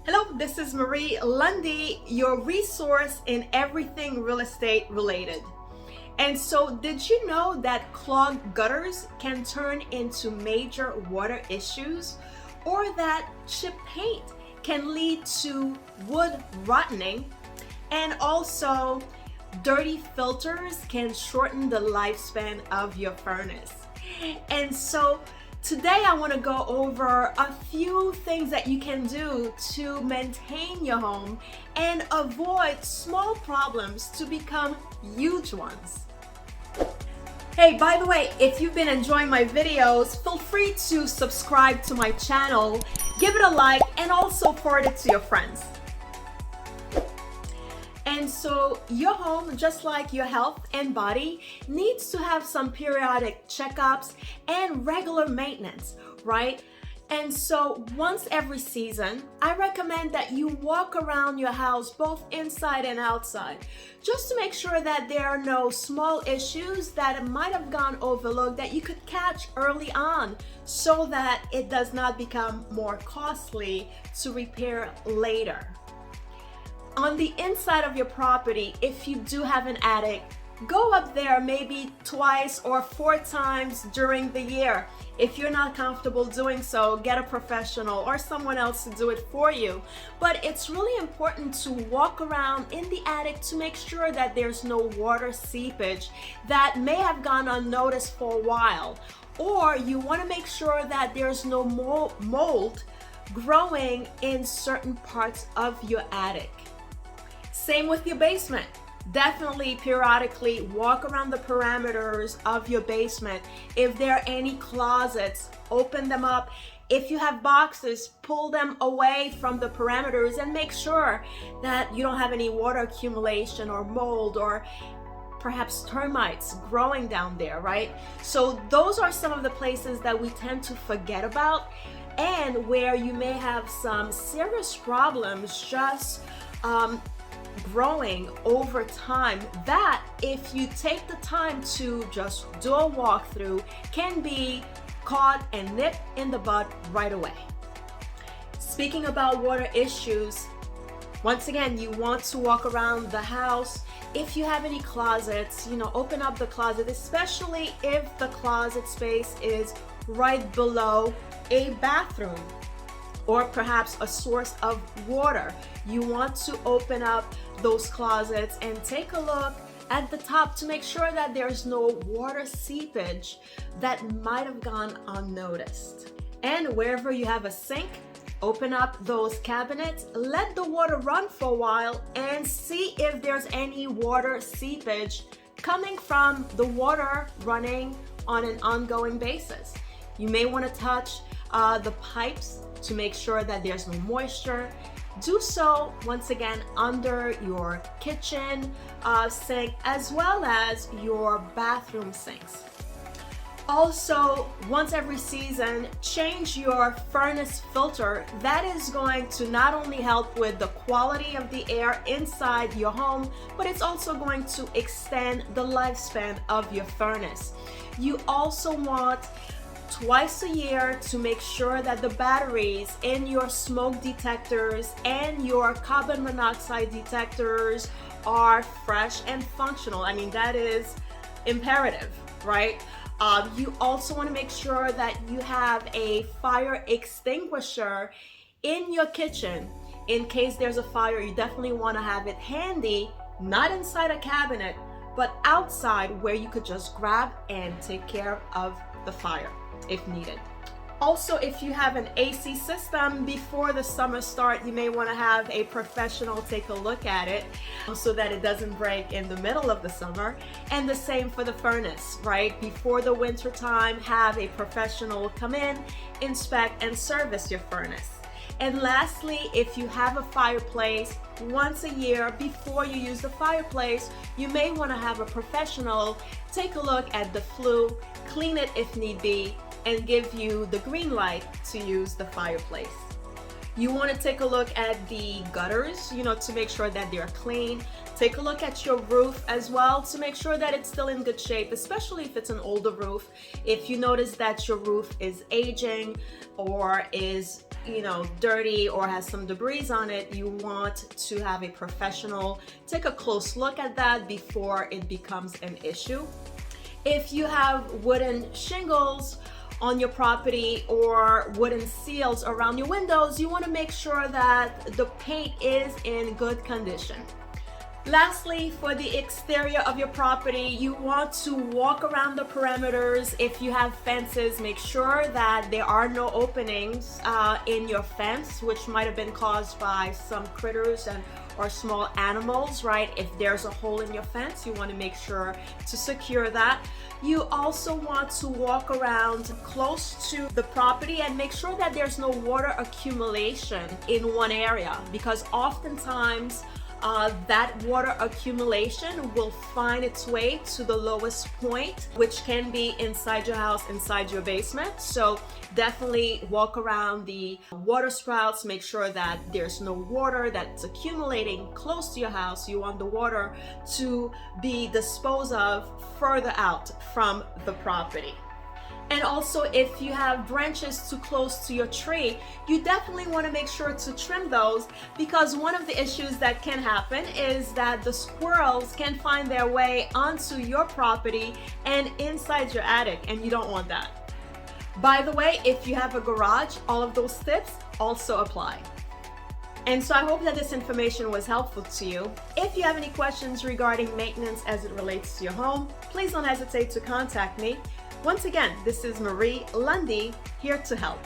Hello, this is Marie Lundi, your resource in everything real estate related. And so, did you know that clogged gutters can turn into major water issues, or that chip paint can lead to wood rotting, and also dirty filters can shorten the lifespan of your furnace? And so today I want to go over a few things that you can do to maintain your home and avoid small problems to become huge ones. Hey, by the way, if you've been enjoying my videos, feel free to subscribe to my channel, give it a like, and also forward it to your friends. And so your home, just like your health and body, needs to have some periodic checkups and regular maintenance, right? And so once every season, I recommend that you walk around your house both inside and outside, just to make sure that there are no small issues that might have gone overlooked that you could catch early on, so that it does not become more costly to repair later. On the inside of your property, if you do have an attic, go up there maybe twice or 4 times during the year. If you're not comfortable doing so, get a professional or someone else to do it for you. But it's really important to walk around in the attic to make sure that there's no water seepage that may have gone unnoticed for a while. Or you want to make sure that there's no mold growing in certain parts of your attic. Same with your basement. Definitely periodically walk around the parameters of your basement. If there are any closets, open them up. If you have boxes, pull them away from the parameters and make sure that you don't have any water accumulation or mold or perhaps termites growing down there, right? So those are some of the places that we tend to forget about, and where you may have some serious problems just growing over time, that if you take the time to just do a walkthrough, can be caught and nipped in the bud right away. Speaking about water issues, once again, you want to walk around the house. If you have any closets, open up the closet, especially if the closet space is right below a bathroom or perhaps a source of water. You want to open up those closets and take a look at the top to make sure that there's no water seepage that might have gone unnoticed. And wherever you have a sink, open up those cabinets, let the water run for a while, and see if there's any water seepage coming from the water running on an ongoing basis. You may want to touch the pipes to make sure that there's no moisture. Do so, once again, under your kitchen sink as well as your bathroom sinks. Also, once every season, change your furnace filter. That is going to not only help with the quality of the air inside your home, but it's also going to extend the lifespan of your furnace. You also want twice a year to make sure that the batteries in your smoke detectors and your carbon monoxide detectors are fresh and functional. I mean, that is imperative, right? You also want to make sure that you have a fire extinguisher in your kitchen. In case there's a fire, you definitely want to have it handy, not inside a cabinet, but outside where you could just grab and take care of the fire if needed. Also, if you have an AC system, before the summer start, you may want to have a professional take a look at it so that it doesn't break in the middle of the summer. And the same for the furnace, right? Before the winter time, have a professional come in, inspect, and service your furnace. And lastly, if you have a fireplace, once a year before you use the fireplace, you may want to have a professional take a look at the flue, clean it if need be, and give you the green light to use the fireplace. You want to take a look at the gutters, to make sure that they're clean. Take a look at your roof as well to make sure that it's still in good shape, especially if it's an older roof. If you notice that your roof is aging or is dirty or has some debris on it, you want to have a professional take a close look at that before it becomes an issue. If you have wooden shingles on your property or wooden seals around your windows, you want to make sure that the paint is in good condition. Lastly, for the exterior of your property, you want to walk around the perimeters. If you have fences, make sure that there are no openings in your fence, which might have been caused by some critters or small animals, right? If there's a hole in your fence, you want to make sure to secure that. You also want to walk around close to the property and make sure that there's no water accumulation in one area, because oftentimes that water accumulation will find its way to the lowest point, which can be inside your house, inside your basement. So definitely walk around the water sprouts, make sure that there's no water that's accumulating close to your house. You want the water to be disposed of further out from the property. And also, if you have branches too close to your tree, you definitely want to make sure to trim those, because one of the issues that can happen is that the squirrels can find their way onto your property and inside your attic, and you don't want that. By the way, if you have a garage, all of those tips also apply. And so I hope that this information was helpful to you. If you have any questions regarding maintenance as it relates to your home, please don't hesitate to contact me. Once again, this is Marie Lundi, here to help.